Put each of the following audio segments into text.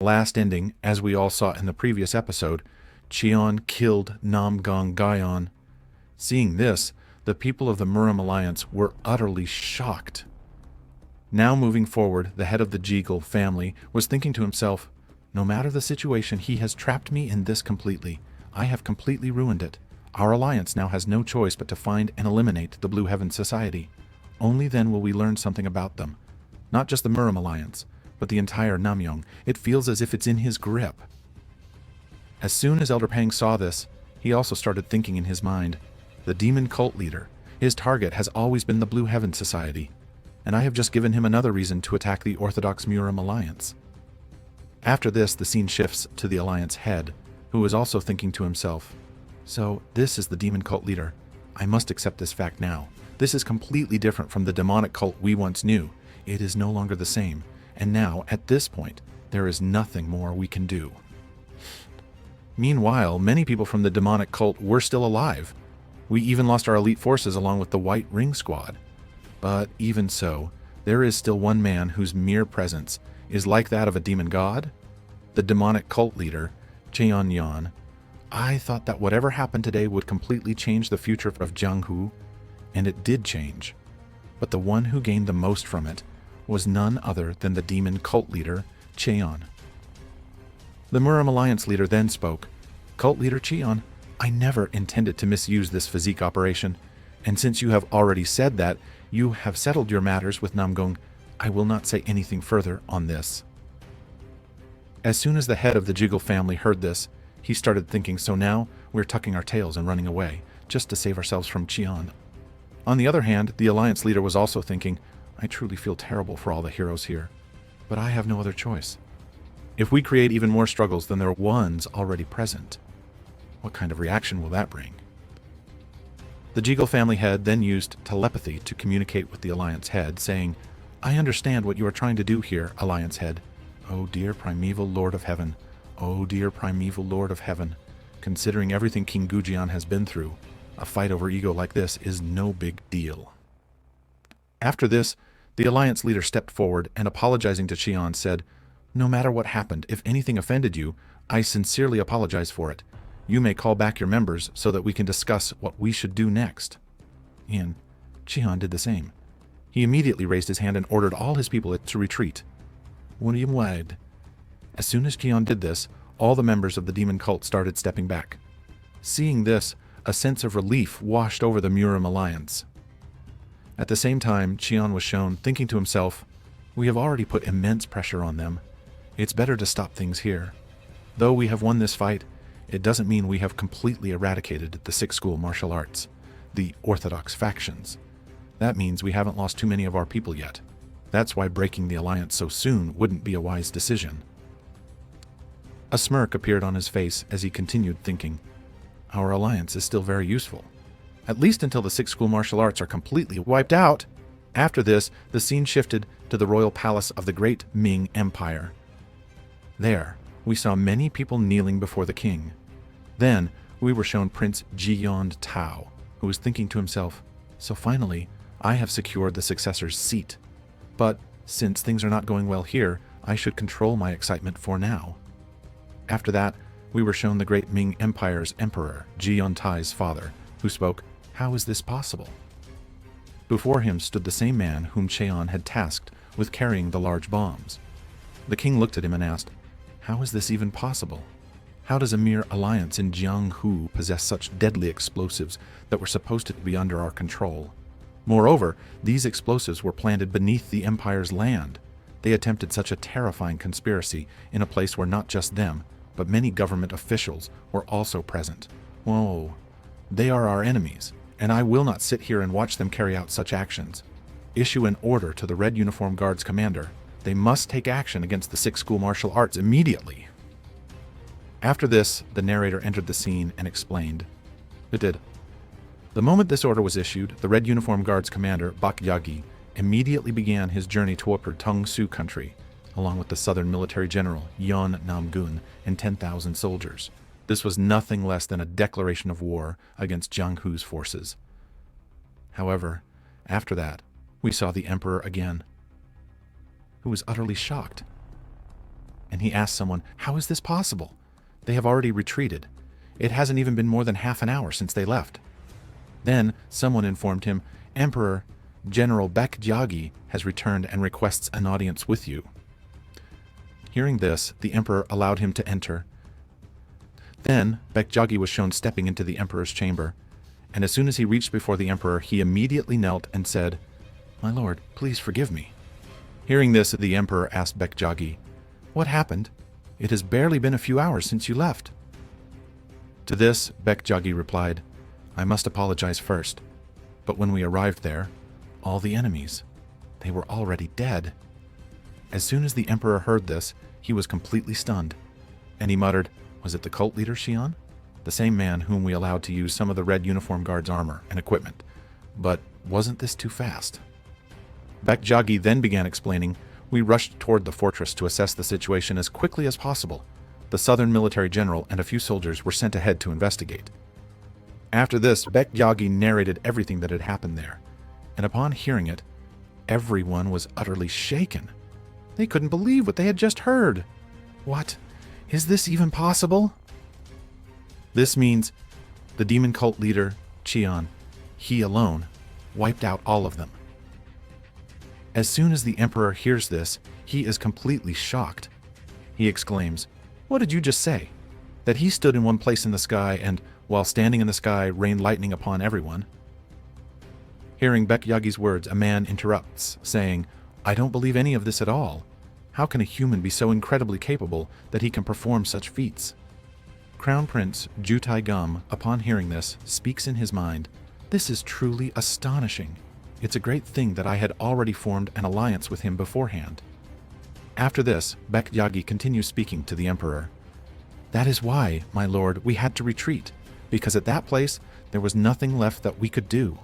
last ending, as we all saw in the previous episode, Qian killed 𝗰𝗵𝗽𝗁. Seeing this, the people of the 𝗰𝗵𝗽𝗁 Alliance were utterly shocked. Now moving forward, the head of the 𝗰𝗫𝗁 family was thinking to himself, no matter the situation, he has trapped me in this completely. I have completely ruined it. Our alliance now has no choice but to find and eliminate the Blue Heaven Society. Only then will we learn something about them. Not just the 𝗰𝗵𝗽 Alliance, but the entire Namyong. It feels as if it's in his grip. As soon as Elder Pang saw this, he also started thinking in his mind, the demon cult leader, his target has always been the Blue Heaven Society, and I have just given him another reason to attack the Orthodox 𝗰𝗼 Alliance. After this, the scene shifts to the Alliance head, who is also thinking to himself, so this is the demon cult leader. I must accept this fact now. This is completely different from the demonic cult we once knew. It is no longer the same, and now, at this point, there is nothing more we can do. Meanwhile, many people from the demonic cult were still alive. We even lost our elite forces along with the White Ring Squad. But even so, there is still one man whose mere presence is like that of a demon god, the demonic cult leader, Qian Yan. I thought that whatever happened today would completely change the future of Jianghu, and it did change. But the one who gained the most from it was none other than the demon cult leader, Qian. The 𝗰𝗼 Alliance leader then spoke. Cult leader Qian, I never intended to misuse this physique operation, and since you have already said that you have settled your matters with Namgong, I will not say anything further on this. As soon as the head of the 𝗰𝗫𝗁 family heard this, he started thinking, so now we're tucking our tails and running away, just to save ourselves from Qian. On the other hand, the Alliance leader was also thinking, I truly feel terrible for all the heroes here, but I have no other choice. If we create even more struggles than there are ones already present, what kind of reaction will that bring? The 𝗰𝗫𝗁 family head then used telepathy to communicate with the Alliance head, saying, I understand what you are trying to do here, Alliance head. Oh dear primeval Lord of Heaven, oh dear primeval Lord of Heaven, considering everything King Gujian has been through, a fight over ego like this is no big deal. After this, the Alliance leader stepped forward and, apologizing to Qian, said, no matter what happened, if anything offended you, I sincerely apologize for it. You may call back your members so that we can discuss what we should do next. And Qian did the same. He immediately raised his hand and ordered all his people to retreat. 𝗰𝗵𝗽𝗁. As soon as Qian did this, all the members of the demon cult started stepping back. Seeing this, a sense of relief washed over the 𝗰𝗼 Alliance. At the same time, Qian was shown thinking to himself, we have already put immense pressure on them. It's better to stop things here. Though we have won this fight, it doesn't mean we have completely eradicated the six school martial arts, the orthodox factions. That means we haven't lost too many of our people yet. That's why breaking the alliance so soon wouldn't be a wise decision. A smirk appeared on his face as he continued thinking, our alliance is still very useful. At least until the six school martial arts are completely wiped out. After this, the scene shifted to the royal palace of the great Ming Empire. There, we saw many people kneeling before the king. Then, we were shown Prince 𝗰𝗫𝗁, who was thinking to himself, so finally, I have secured the successor's seat. But, since things are not going well here, I should control my excitement for now. After that, we were shown the great Ming Empire's emperor, 𝗰𝗫𝗁's father, who spoke, how is this possible? Before him stood the same man whom Qian had tasked with carrying the large bombs. The king looked at him and asked, how is this even possible? How does a mere alliance in Jianghu possess such deadly explosives that were supposed to be under our control? Moreover, these explosives were planted beneath the empire's land. They attempted such a terrifying conspiracy in a place where not just them, but many government officials were also present. Whoa, they are our enemies, and I will not sit here and watch them carry out such actions. Issue an order to the Red Uniform Guard's commander. They must take action against the six school martial arts immediately. After this, the narrator entered the scene and explained. It did. The moment this order was issued, the Red Uniform Guard's commander, Bak Yagi, immediately began his journey toward Tongsu country, along with the southern military general, Yon Namgun, and 10,000 soldiers. This was nothing less than a declaration of war against Jianghu's forces. However, after that, we saw the emperor again, who was utterly shocked. and he asked someone, "How is this possible? They have already retreated. It hasn't even been more than half an hour since they left." Then someone informed him, "Emperor General 𝗵𝗽𝗁𝗍𝗍 has returned and requests an audience with you." Hearing this, the emperor allowed him to enter. Then 𝗵𝗽𝗁𝗍𝗍 was shown stepping into the emperor's chamber, and as soon as he reached before the emperor, he immediately knelt and said, "My lord, please forgive me." Hearing this, the emperor asked 𝗵𝗽𝗁𝗍𝗍, "What happened? It has barely been a few hours since you left." To this, 𝗵𝗽𝗁𝗍𝗍 replied, "I must apologize first, but when we arrived there, all the enemies, they were already dead." As soon as the emperor heard this, he was completely stunned, and he muttered, "Was it the cult leader, 𝗰𝗍? The same man whom we allowed to use some of the red uniform guards' armor and equipment? But wasn't this too fast?" 𝗵𝗽𝗁𝗍𝗍 then began explaining, "We rushed toward the fortress to assess the situation as quickly as possible. The southern military general and a few soldiers were sent ahead to investigate." After this, 𝗵𝗽𝗁𝗍𝗍 narrated everything that had happened there, and upon hearing it, everyone was utterly shaken. They couldn't believe what they had just heard. What? Is this even possible? This means the demon cult leader, 𝗰𝗍, he alone, wiped out all of them. As soon as the emperor hears this, he is completely shocked. He exclaims, "What did you just say? That he stood in one place in the sky and, while standing in the sky, rained lightning upon everyone?" Hearing 𝗵𝗽𝗁𝗍𝗍's words, a man interrupts, saying, "I don't believe any of this at all. How can a human be so incredibly capable that he can perform such feats?" Crown Prince 𝗰𝗵𝗽𝗁𝗍, upon hearing this, speaks in his mind, "This is truly astonishing. It's a great thing that I had already formed an alliance with him beforehand." After this, 𝗵𝗽𝗁𝗍𝗍 continues speaking to the emperor. "That is why, my lord, we had to retreat, because at that place there was nothing left that we could do."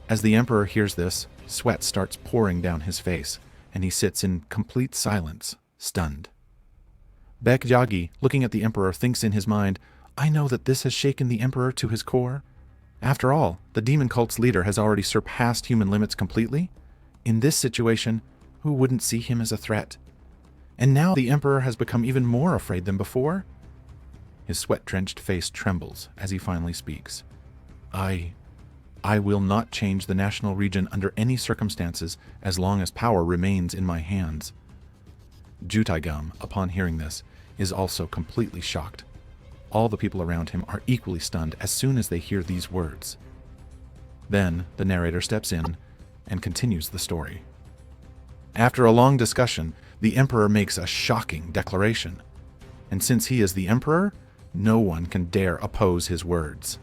As the emperor hears this, sweat starts pouring down his face, and he sits in complete silence, stunned. 𝗵𝗽𝗁𝗍𝗍, looking at the emperor, thinks in his mind, "I know that this has shaken the emperor to his core. After all, the demon cult's leader has already surpassed human limits completely. In this situation, who wouldn't see him as a threat? And now the emperor has become even more afraid than before." His sweat-drenched face trembles as he finally speaks. I will not change the national region under any circumstances as long as power remains in my hands." 𝗰𝗵𝗽𝗁𝗍𝗍, upon hearing this, is also completely shocked. All the people around him are equally stunned as soon as they hear these words. Then the narrator steps in and continues the story. After a long discussion, the emperor makes a shocking declaration, and since he is the emperor, no one can dare oppose his words.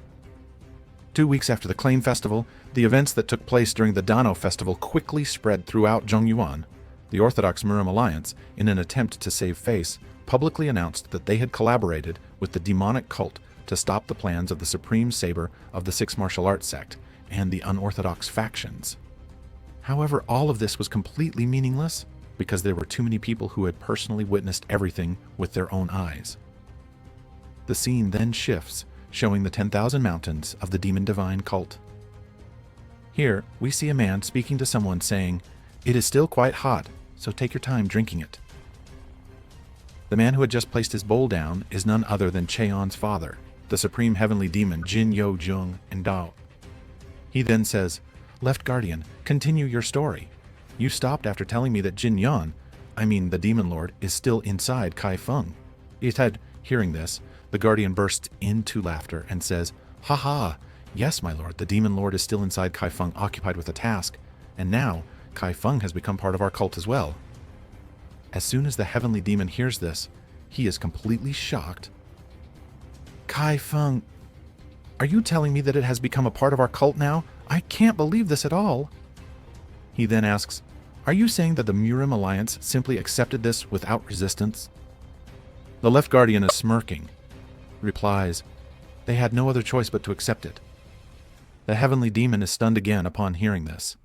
2 weeks after the Claim Festival, the events that took place during the Dano Festival quickly spread throughout Zhongyuan. The Orthodox 𝗰𝗵𝗽𝗁𝗍𝗍 Alliance, in an attempt to save face, publicly announced that they had collaborated with the demonic cult to stop the plans of the Supreme Saber of the Six Martial Arts sect and the unorthodox factions. However, all of this was completely meaningless because there were too many people who had personally witnessed everything with their own eyes. The scene then shifts, showing the 10,000 mountains of the demon divine cult. Here, we see a man speaking to someone saying, "It is still quite hot, so take your time drinking it." The man who had just placed his bowl down is none other than 𝗰𝗍's father, the supreme heavenly demon Jin Yo Jung and Dao. He then says, "Left Guardian, continue your story. You stopped after telling me that Jin Yan, the demon lord, is still inside Kai Feng." Hearing this, the Guardian bursts into laughter and says, "Ha ha! Yes, my lord, the demon lord is still inside Kai Feng, occupied with a task, and now Kai Feng has become part of our cult as well." As soon as the heavenly demon hears this, he is completely shocked. "Kai Feng, are you telling me that it has become a part of our cult now? I can't believe this at all." He then asks, "Are you saying that the 𝗰𝗵𝗽𝗁𝗍𝗍 Alliance simply accepted this without resistance?" The Left Guardian is smirking, replies, "They had no other choice but to accept it." The heavenly demon is stunned again upon hearing this.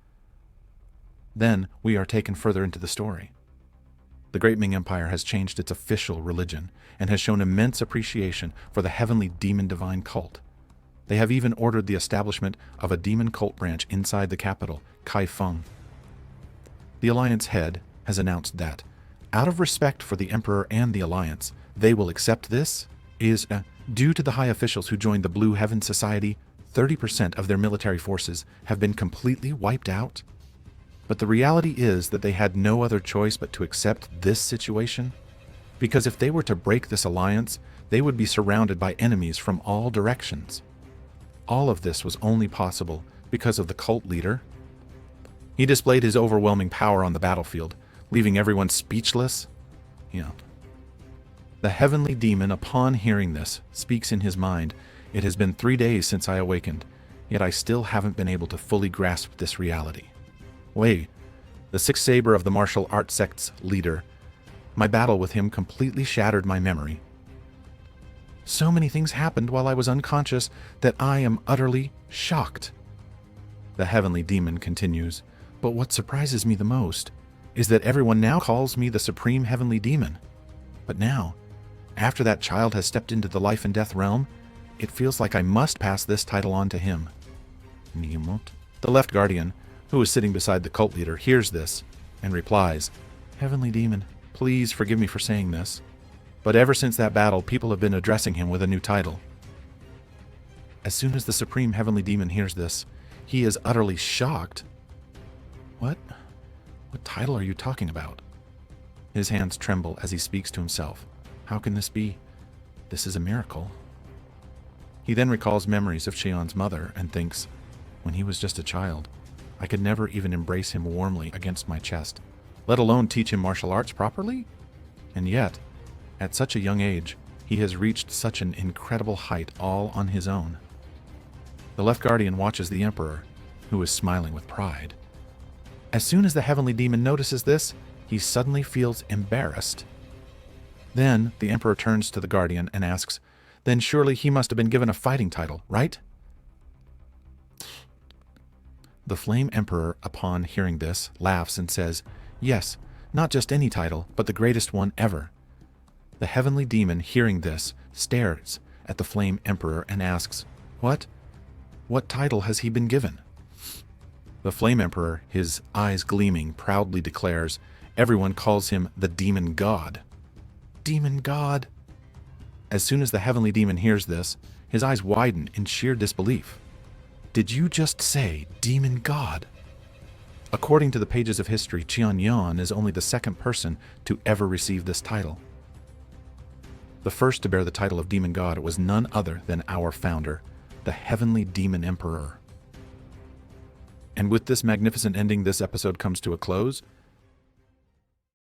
Then we are taken further into the story. The Great Ming Empire has changed its official religion and has shown immense appreciation for the heavenly demon divine cult. They have even ordered the establishment of a demon cult branch inside the capital, Kai Feng. The Alliance head has announced that, out of respect for the Emperor and the Alliance, they will accept this, is due to the high officials who joined the Blue Heaven Society, 30% of their military forces have been completely wiped out. But the reality is that they had no other choice but to accept this situation, because if they were to break this alliance, they would be surrounded by enemies from all directions. All of this was only possible because of the cult leader. He displayed his overwhelming power on the battlefield, leaving everyone speechless. The heavenly demon, upon hearing this, speaks in his mind, "It has been 3 days since I awakened, yet I still haven't been able to fully grasp this reality. Wei, the sixth saber of the martial arts sect's leader, my battle with him completely shattered my memory. So many things happened while I was unconscious that I am utterly shocked." The heavenly demon continues, "But what surprises me the most is that everyone now calls me the Supreme Heavenly Demon. But now, after that child has stepped into the life and death realm, it feels like I must pass this title on to him." The left guardian, who is sitting beside the cult leader, hears this and replies, "Heavenly Demon, please forgive me for saying this, but ever since that battle, people have been addressing him with a new title." As soon as the Supreme Heavenly Demon hears this, he is utterly shocked. What title are you talking about?" His hands tremble as he speaks to himself. How can this be? This is a miracle. He then recalls memories of Xian's mother and thinks, when he was just a child, I could never even embrace him warmly against my chest, let alone teach him martial arts properly? And yet, at such a young age, he has reached such an incredible height all on his own. The left guardian watches the Emperor, who is smiling with pride. As soon as the heavenly demon notices this, he suddenly feels embarrassed. Then the Emperor turns to the guardian and asks, "Then surely he must have been given a fighting title, right?" The Flame Emperor, upon hearing this, laughs and says, "Yes, not just any title, but the greatest one ever." The heavenly demon, hearing this, stares at the Flame Emperor and asks, What title has he been given?" The Flame Emperor, his eyes gleaming, proudly declares, "Everyone calls him the Demon God." Demon God! As soon as the heavenly demon hears this, his eyes widen in sheer disbelief. Did you just say Demon God? According to the pages of history, Qian Yan is only the second person to ever receive this title. The first to bear the title of Demon God was none other than our founder, the Heavenly Demon Emperor. And with this magnificent ending, this episode comes to a close.